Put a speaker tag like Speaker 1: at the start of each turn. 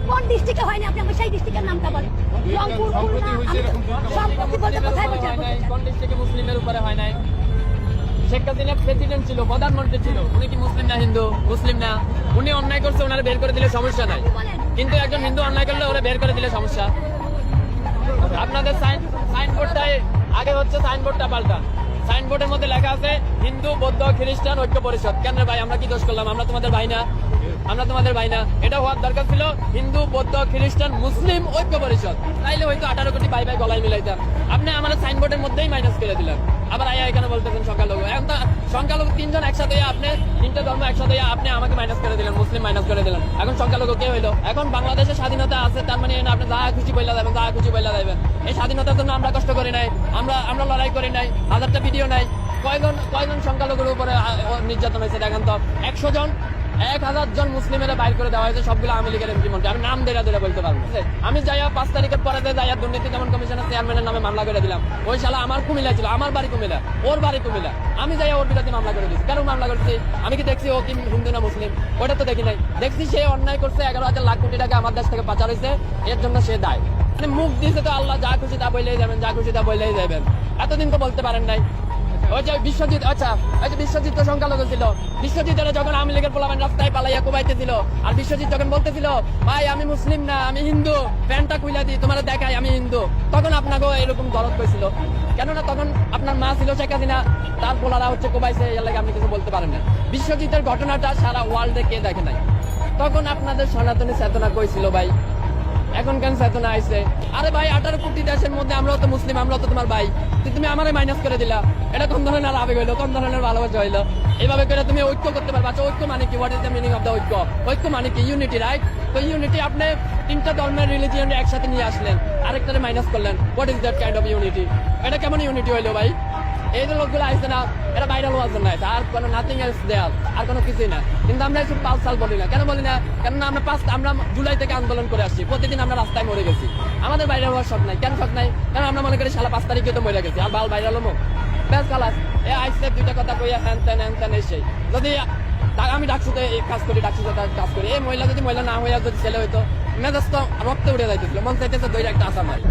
Speaker 1: কোন ডিস্ট্রিক্টে হয়নি আপনি আমার সেই ডিস্ট্রিক্টের নামটা বলেন। রংপুর, খুলনা, সম্পত্তি বলতে কোথায় বলছেন?
Speaker 2: কোন ডিস্ট্রিক্টে মুসলিমের উপরে হয় নাই? শেখ হাসিনা প্রেসিডেন্ট ছিল, প্রধানমন্ত্রী ছিল, উনি কি মুসলিম না হিন্দু? মুসলিম না। উনি অন্যায় করছে, ওনারা বের করে দিলে সমস্যা নাই, কিন্তু একজন হিন্দু অন্যায় করলে ওরা বের করে দিলে সমস্যা। আপনাদের সাইনবোর্ডটাই আগে হচ্ছে, সাইনবোর্ডটা পাল্টান। সাইনবোর্ডের মধ্যে লেখা আছে হিন্দু বৌদ্ধ খ্রিস্টান ঐক্য পরিষদ। কেন রে ভাই, আমরা কি দোষ করলাম? আমরা তোমাদের ভাই না? আমরা তোমাদের ভাই না? এটা হওয়ার দরকার ছিল হিন্দু বৌদ্ধ খ্রিস্টান মুসলিম ঐক্য পরিষদ। তাইলে হয়তো 18 কোটি ভাই ভাই গলায় মিলাইতাম। আপনি আমাদের সাইনবোর্ডের মধ্যেই মাইনাস করে দিলেন। আবার আয়া এখানে বলতেছেন সংখ্যালঘু। এখন তো সংখ্যালঘু 3 জন একসাথে, আপনি 3টে ধর্ম একসাথে, আপনি আমাকে মাইনাস করে দিলেন, মুসলিম মাইনাস করে দিলেন। এখন সংখ্যালঘু কে হইলো? এখন বাংলাদেশের স্বাধীনতা আছে, তার মানে আপনি যা খুশি বইলা যাবেন, যা খুশি বইলা যাবেন। এই স্বাধীনতার জন্য আমরা কষ্ট করি নাই, আমরা লড়াই করি নাই, 1000টা ভিডিও নাই। কয়জন সংখ্যালঘুর উপরে নির্যাতন হয়েছে দেখেন তো? 100 জন, 1000 জন মুসলিমের বাইর করে দেওয়া হয়েছে, সবগুলো আওয়ামী লীগের এমপি মন্ত্রী। আমি নাম ধরে বলতে পারবো। আমি যাইয়া 5 তারিখের পরে যাইয়া দুর্নীতি দমন কমিশনের চেয়ারম্যানের নামে মামলা করে দিলাম। ওই শালা আমার কুমিল্লা ছিল, আমার বাড়ি কুমিল্লা, ওর বাড়ি কুমিল্লা। আমি যাইয়া ওর বিরুদ্ধে মামলা করে দিচ্ছি। কেন মামলা করছি? আমি কি দেখছি ও কি হিন্দু না মুসলিম? ওটা তো দেখি নাই। দেখছি সে অন্যায় করছে, 11,000 লাখ কোটি টাকা আমার দেশ থেকে পাচার হয়েছে, এর জন্য সে দায়। মুখ দিয়েছে তো আল্লাহ, যা খুশি তা বললেই যাবেন, যা খুশি তা বললেই যাবেন। এতদিন তো বলতে পারেন নাই। ওই যে বিশ্বজিৎ, আচ্ছা ওই যে বিশ্বজিৎ তো সংখ্যালঘু ছিল। বিশ্বজিৎ যখন আওয়ামী লীগের পোলাপান রাস্তায় পালাইয়া কুবাইতেছিল, আর বিশ্বজিৎ যখন বলতেছিল ভাই আমি মুসলিম না, আমি হিন্দু, প্যান্টটা খুইলা দিই তোমার দেখাই আমি হিন্দু, তখন আপনাকেও এরকম দরদ কইছিল। কেননা তখন আপনার মা ছিল শেখ হাসিনা, তার পোলারা হচ্ছে কুবাইছে, এর লাগে আপনি কিছু বলতে পারেন না। বিশ্বজিতের ঘটনাটা সারা ওয়ার্ল্ডে কে দেখে নাই? তখন আপনাদের সনাতনী চেতনা কইছিল ভাই, এখন কেন চেতনা আইছে? আরে ভাই 18 কোটি দেশের মধ্যে আমরাও তো মুসলিম, আমরাও তো তোমার ভাই, তুমি আমারে মাইনাস করে দিলা। এটা কোন ধরনের আবেগ হইলো? কোন ধরনের ভালোবাসা হইলো? এইভাবে করে তুমি ঐক্য করতে পারবা? আচ্ছা ঐক্য মানে কি? What is the meaning of the ঐক্য? ঐক্য মানে কি? Unity, right? তো ইউনিটি আপনি 3টা ধর্মের রিলিজিয়ন একসাথে নিয়ে আসলেন, আরেকটারে মাইনাস করলেন। What is that kind of unity? এটা কেমন ইউনিটি হইলো ভাই? এই যে লোকগুলো আসছে না, এরা ভাইরাল হওয়ার জন্য আছে, আর কোনো নাথিং এলস দেয়াল, আর কোনো কিছুই না। কিন্তু আমরা একটু 5 সাল বলি না। কেন বলি না? কেননা আমরা জুলাই থেকে আন্দোলন করে আসছি, প্রতিদিন আমরা রাস্তায় মরে গেছি। আমাদের ভাইরাল হওয়ার শখ নাই। কেন শখ নাই? কারণ আমরা মনে করি শালা 5 তারিখে তো মরে গেছি, আর বাল ভাইরাল হবো, ব্যাস খালাস। এ আইসে 2টা কথা কইয়া হ্যান তেন এসেই যদি আমি ডাকসুতে কাজ করি, ডাকসুতে কাজ করি, এই মহিলা যদি মহিলা না হইয়া যদি ছেলে হইতো, মেজাজ তো রক্ত উঠে যাইতেছিল, মন চাইতেছে দইটা একটা আসা মারি।